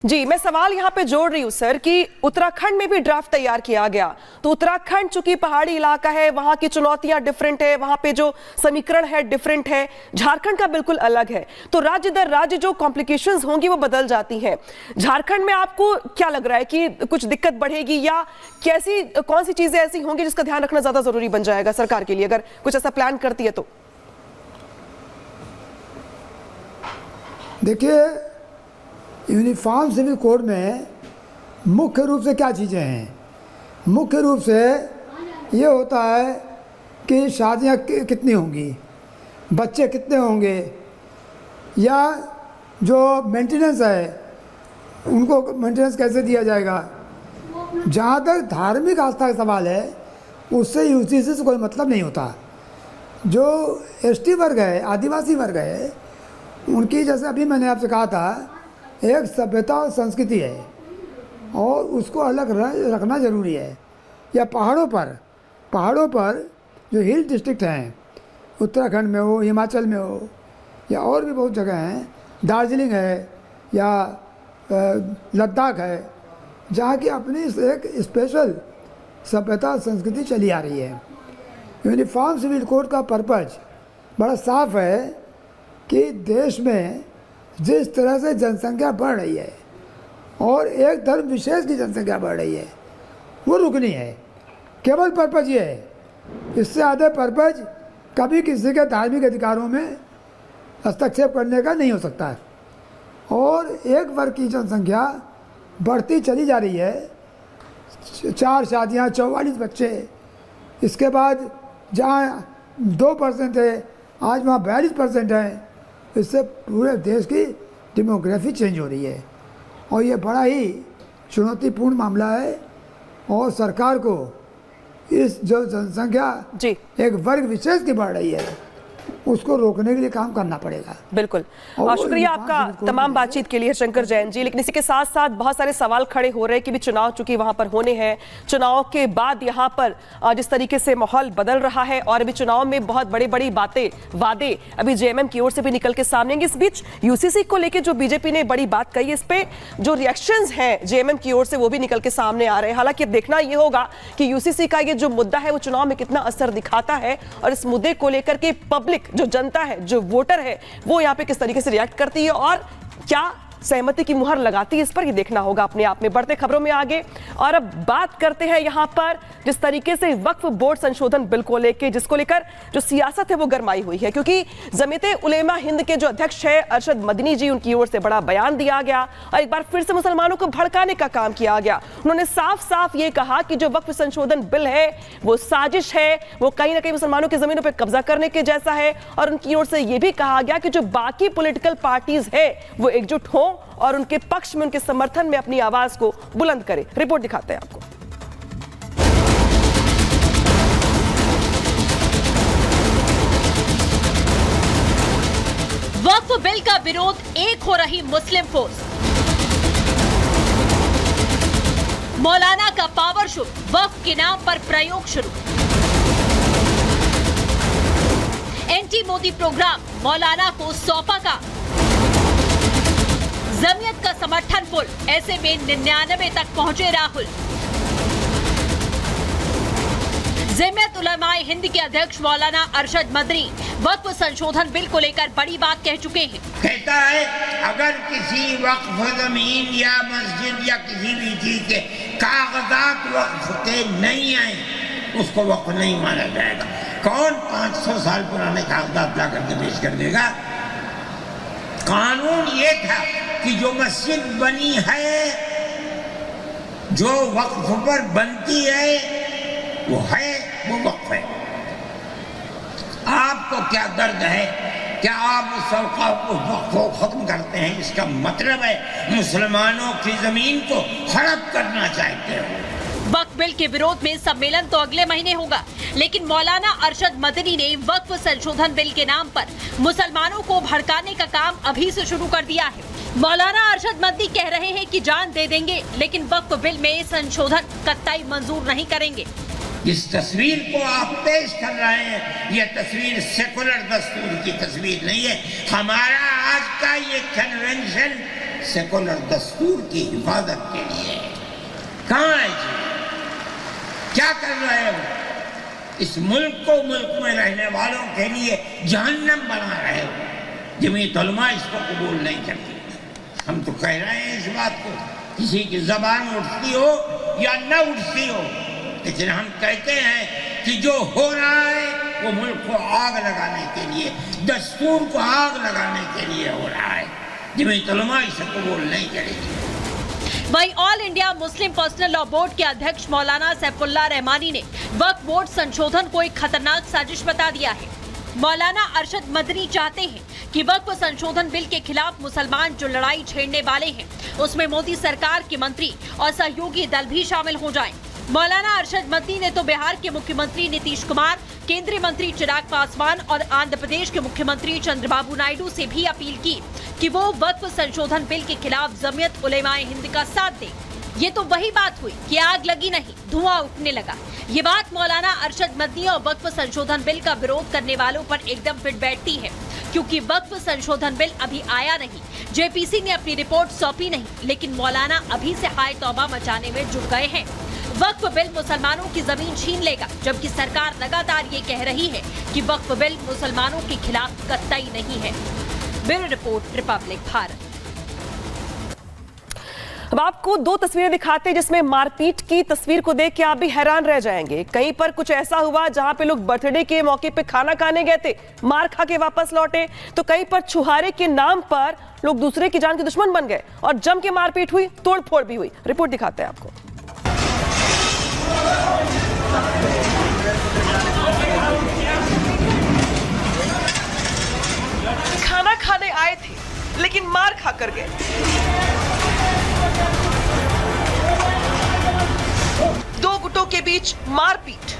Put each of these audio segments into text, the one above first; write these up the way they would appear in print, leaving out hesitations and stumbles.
जी, मैं सवाल यहाँ पे जोड़ रही हूँ सर कि उत्तराखंड में भी ड्राफ्ट तैयार किया गया, तो उत्तराखंड चूंकि पहाड़ी इलाका है, वहां की चुनौतियां डिफरेंट है, वहां पे जो समीकरण है डिफरेंट है, झारखंड का बिल्कुल अलग है, तो राज्य दर राज्य जो कॉम्प्लिकेशंस होंगी वो बदल जाती हैं। झारखंड में आपको क्या लग रहा है कि कुछ दिक्कत बढ़ेगी या कैसी कौन सी चीजें ऐसी होंगी जिसका ध्यान रखना ज्यादा जरूरी बन जाएगा सरकार के लिए, अगर कुछ ऐसा प्लान करती है तो? देखिए, यूनिफॉर्म सिविल कोड में मुख्य रूप से क्या चीज़ें हैं? मुख्य रूप से ये होता है कि शादियां कितनी होंगी, बच्चे कितने होंगे, या जो मेंटेनेंस है उनको मेंटेनेंस कैसे दिया जाएगा। जहाँ तक धार्मिक आस्था का सवाल है उससे यूसीसी से कोई मतलब नहीं होता। जो एसटी वर्ग है, आदिवासी वर्ग है, उनकी जैसे अभी मैंने आपसे कहा था, एक सभ्यता और संस्कृति है और उसको अलग रखना ज़रूरी है। या पहाड़ों पर जो हिल डिस्ट्रिक्ट हैं, उत्तराखंड में हो, हिमाचल में हो, या और भी बहुत जगह हैं, दार्जिलिंग है या लद्दाख है, जहाँ की अपनी एक स्पेशल सभ्यता और संस्कृति चली आ रही है। यूनिफॉर्म सिविल कोड का पर्पज बड़ा साफ है कि देश में जिस तरह से जनसंख्या बढ़ रही है और एक धर्म विशेष की जनसंख्या बढ़ रही है वो रुकनी है। केवल पर्पज ये है, इससे ज़्यादा पर्पज कभी किसी के धार्मिक अधिकारों में हस्तक्षेप करने का नहीं हो सकता है। और एक वर्ग की जनसंख्या बढ़ती चली जा रही है, 4 शादियाँ, 44 बच्चे, इसके बाद जहाँ 2% है आज वहाँ 42% है। इससे पूरे देश की डेमोग्राफी चेंज हो रही है और ये बड़ा ही चुनौतीपूर्ण मामला है और सरकार को इस जो जनसंख्या जी एक वर्ग विशेष की बढ़ रही है उसको रोकने के लिए काम करना पड़ेगा। बिल्कुल, और शुक्रिया आपका तमाम बातचीत के लिए शंकर जैन जी। लेकिन इसी के साथ साथ बहुत सारे सवाल खड़े हो रहे हैं कि भी चुनाव चूंकि वहां पर होने हैं, चुनाव के बाद यहां पर जिस तरीके से माहौल बदल रहा है और अभी चुनाव में बहुत बड़ी बड़ी बातें, वादे अभी जेएमएम की ओर से भी निकल के सामने आएंगे। इस बीच यूसीसी को लेकर जो बीजेपी ने बड़ी बात कही, इस पे जो रिएक्शंस हैं जेएमएम की ओर से वो भी निकल के सामने आ रहे हैं। हालांकि देखना यह होगा कि यूसीसी का ये जो मुद्दा है वो चुनाव में कितना असर दिखाता है और इस मुद्दे को लेकर के पब्लिक, जो जनता है, जो वोटर है, वो यहाँ पे किस तरीके से रिएक्ट करती है और क्या सहमति की मुहर लगाती है, इस पर ही देखना होगा अपने आप में। बढ़ते खबरों में आगे और अब बात करते हैं यहाँ पर जिस तरीके से वक्फ बोर्ड संशोधन बिल को लेकर, जिसको लेकर जो सियासत है वो गरमाई हुई है, क्योंकि जमीयते उलेमा हिंद के जो अध्यक्ष है अरशद मदनी जी, उनकी ओर से बड़ा बयान दिया गया और एक बार फिर से मुसलमानों को भड़काने का काम किया गया। उन्होंने साफ साफ ये कहा कि जो वक्फ संशोधन बिल है वो साजिश है, वो कहीं ना कहीं मुसलमानों की जमीनों पर कब्जा करने के जैसा है और उनकी ओर से यह भी कहा गया कि जो बाकी पॉलिटिकल पार्टीज है वो एकजुट हो और उनके पक्ष में, उनके समर्थन में अपनी आवाज को बुलंद करें। रिपोर्ट दिखाते हैं आपको। वक्फ बिल का विरोध एक हो रही मुस्लिम फोर्स, मौलाना का पावर शो, वक्फ के नाम पर प्रयोग शुरू, एंटी मोदी प्रोग्राम मौलाना को सौंपा का, जमीयत का समर्थन फुल, ऐसे में 99 तक पहुंचे राहुल। जमीयत उलमाए हिंद के अध्यक्ष मौलाना अरशद मदनी वक्फ संशोधन बिल को लेकर बड़ी बात कह चुके हैं। कहता है अगर किसी वक्फ जमीन या मस्जिद या किसी भी चीज के कागजात वक्फ के नहीं आए उसको वक्फ नहीं माना जाएगा। कौन 500 साल पुराने कागजात ला करके पेश कर देगा? कानून ये था कि जो मस्जिद बनी है, जो वक्फ पर बनती है वो वक्फ है। आपको क्या दर्द है? क्या आप उस वक्फ को खत्म करते हैं? इसका मतलब है मुसलमानों की जमीन को हड़प करना चाहते हो। वक्फ बिल के विरोध में सम्मेलन तो अगले महीने होगा, लेकिन मौलाना अरशद मदनी ने वक्फ संशोधन बिल के नाम पर मुसलमानों को भड़काने का काम अभी से शुरू कर दिया है। मौलाना अरशद मदनी कह रहे हैं कि जान दे देंगे लेकिन वक्फ बिल में संशोधन कतई मंजूर नहीं करेंगे। इस तस्वीर को आप पेश कर रहे हैं, यह तस्वीर सेकुलर दस्तूर की तस्वीर नहीं है। हमारा आज का ये कन्वेंशन सेकुलर दस्तूर की हिफाजत के लिए है। कहाँ है जी? क्या कर रहे हो? इस मुल्क को, मुल्क में रहने वालों के लिए जहन्नम बना रहे हो। जमीयत उलमा इसको कबूल नहीं करती। हम तो कह रहे हैं इस बात को, किसी की जबान उठती हो या न उठती हो, लेकिन हम कहते हैं कि जो हो रहा है वो मुल्क को आग लगाने के लिए, दस्तूर को आग लगाने के लिए हो रहा है। जमीयत उलमा इसे कबूल नहीं करेगी। वहीं all India Muslim personal law board के अध्यक्ष मौलाना सैफुल्लाह रहमानी ने वक्फ बोर्ड संशोधन को एक खतरनाक साजिश बता दिया है। मौलाना अरशद मदनी चाहते हैं कि वक्फ संशोधन बिल के खिलाफ मुसलमान जो लड़ाई छेड़ने वाले हैं उसमें मोदी सरकार के मंत्री और सहयोगी दल भी शामिल हो जाएं। मौलाना अरशद मदनी ने तो बिहार के मुख्यमंत्री नीतीश कुमार, केंद्रीय मंत्री चिराग पासवान और आंध्र प्रदेश के मुख्यमंत्री चंद्रबाबू नायडू से भी अपील की कि वो वक्फ संशोधन बिल के खिलाफ जमीयत उलेमाए हिंद का साथ दें। ये तो वही बात हुई कि आग लगी नहीं, धुआं उठने लगा। ये बात मौलाना अरशद मदनी और वक्फ संशोधन बिल का विरोध करने वालों पर एकदम फिट बैठती है, क्योंकि वक्फ संशोधन बिल अभी आया नहीं, जेपीसी ने अपनी रिपोर्ट सौंपी नहीं, लेकिन मौलाना अभी से हाय तौबा मचाने में जुट गए हैं। वक्फ बिल मुसलमानों की जमीन छीन लेगा, जबकि सरकार लगातार ये कह रही है कि वक्फ बिल मुसलमानों के खिलाफ कतई नहीं है। Bureau report, Republic Bharat. अब आपको दो तस्वीरें दिखाते हैं जिसमें मारपीट की तस्वीर को देख के आप भी हैरान रह जाएंगे। कहीं पर कुछ ऐसा हुआ जहां पे लोग बर्थडे के मौके पे खाना खाने गए थे, मार खा के वापस लौटे, तो कहीं पर छुहारे के नाम पर लोग दूसरे की जान के दुश्मन बन गए और जम के मारपीट हुई, तोड़फोड़ भी हुई। रिपोर्ट दिखाते हैं आपको। खाना खाने आए थे लेकिन मार खा कर गए। दो गुटों के बीच मारपीट।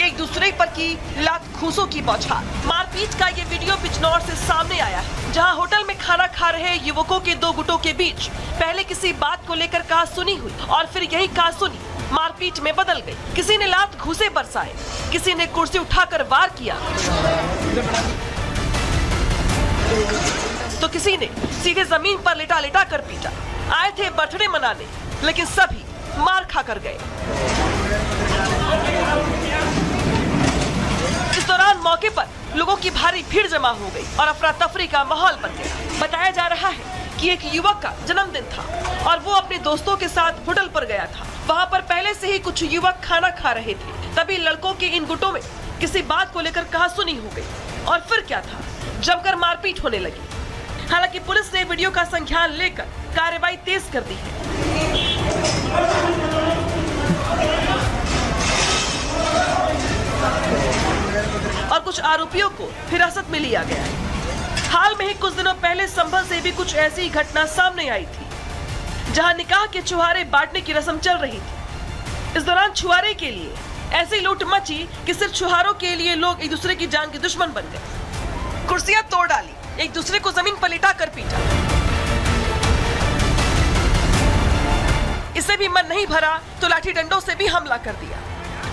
एक दूसरे पर की लात घूंसों की बौछार। मारपीट का ये वीडियो बिजनौर से सामने आया है, जहां होटल में खाना खा रहे युवकों के दो गुटों के बीच पहले किसी बात को लेकर कहासुनी हुई और फिर यही कहासुनी मारपीट में बदल गई। किसी ने लात घूंसे बरसाए, किसी ने कुर्सी उठाकर वार किया, तो किसी ने सीधे जमीन पर लेटा लेटा कर पीटा। आए थे बर्थडे मनाने, लेकिन सभी मार खा कर गए। इस दौरान मौके पर लोगों की भारी भीड़ जमा हो गई और अफरा तफरी का माहौल बन गया। बताया जा रहा है कि एक युवक का जन्मदिन था और वो अपने दोस्तों के साथ होटल पर गया था। वहां पर पहले से ही कुछ युवक खाना खा रहे थे, तभी लड़कों के इन गुटों में किसी बात को लेकर कहासुनी हो गई और फिर क्या था, जमकर मारपीट होने लगी। हालांकि पुलिस ने वीडियो का संज्ञान लेकर कार्रवाई तेज कर दी है। और कुछ आरोपियों को हिरासत में लिया गया है। हाल में ही कुछ दिनों पहले संभल से भी कुछ ऐसी घटना सामने आई थी, जहां निकाह के छुहारे बांटने की रस्म चल रही थी। इस दौरान छुहारे के लिए ऐसी लूट मची कि सिर्फ छुहारों के लिए लोग एक दूसरे की जान के दुश्मन बन गए। कुर्सियां तोड़ डाली, एक दूसरे को जमीन पर लिटा कर पीटा। इससे भी मन नहीं भरा तो लाठी डंडों से भी हमला कर दिया।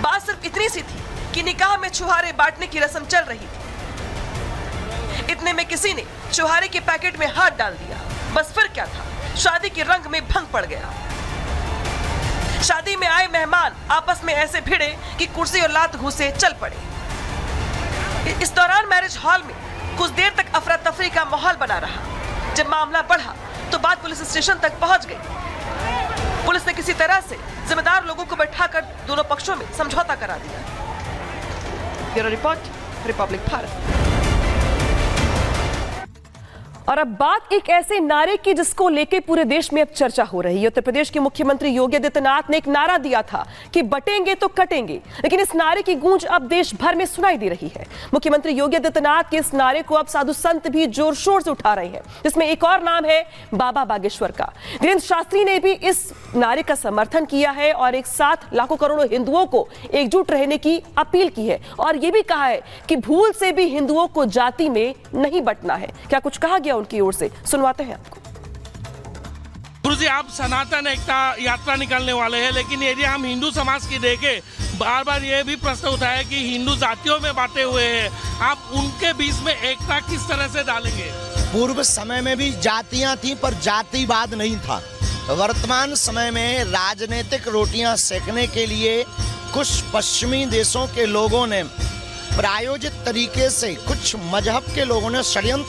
बात सिर्फ इतनी सी थी कि निकाह में छुहारे बांटने की रस्म चल रही थी। इतने में किसी ने छुहारे के पैकेट में हाथ डाल दिया। बस फिर क्या था, शादी के रंग में भंग पड़ गया। शादी में आए मेहमान आपस में ऐसे भिड़े कि कुर्सी और लात घूंसे चल पड़े। इस दौरान मैरिज हॉल में कुछ देर तक अफरा तफरी का माहौल बना रहा। जब मामला बढ़ा तो बात पुलिस स्टेशन तक पहुंच गई। पुलिस ने किसी तरह से जिम्मेदार लोगों को बैठाकर दोनों पक्षों में समझौता करा दिया। Bureau report, Republic Bharat. और अब बात एक ऐसे नारे की जिसको लेके पूरे देश में अब चर्चा हो रही है। उत्तर प्रदेश के मुख्यमंत्री योगी आदित्यनाथ ने एक नारा दिया था कि बटेंगे तो कटेंगे, लेकिन इस नारे की गूंज अब देश भर में सुनाई दे रही है। मुख्यमंत्री योगी आदित्यनाथ के इस नारे को अब साधु संत भी जोर शोर से उठा रहे हैं, जिसमें एक और नाम है बाबा बागेश्वर का। वीरेंद्र शास्त्री ने भी इस नारे का समर्थन किया है और एक साथ लाखों करोड़ों हिंदुओं को एकजुट रहने की अपील की है और यह भी कहा है कि भूल से भी हिंदुओं को जाति में नहीं बंटना है। क्या कुछ कहा गया उनकी ओर से, सुनवाते हैं आपको। गुरु जी, आप सनातन एकता यात्रा निकालने वाले हैं, लेकिन यदि हम हिंदू समाज की देखें, बार बार ये भी प्रश्न उठा है कि हिंदू जातियों में बांटे हुए हैं। आप उनके बीच में एकता किस तरह से डालेंगे? पूर्व समय में भी जातियां थी पर जातिवाद नहीं था। वर्तमान समय में राजनीतिक रोटियां सेकने के लिए कुछ पश्चिमी देशों के लोगों ने प्रायोजित तरीके से, कुछ मजहब के लोगों ने षड्यंत्र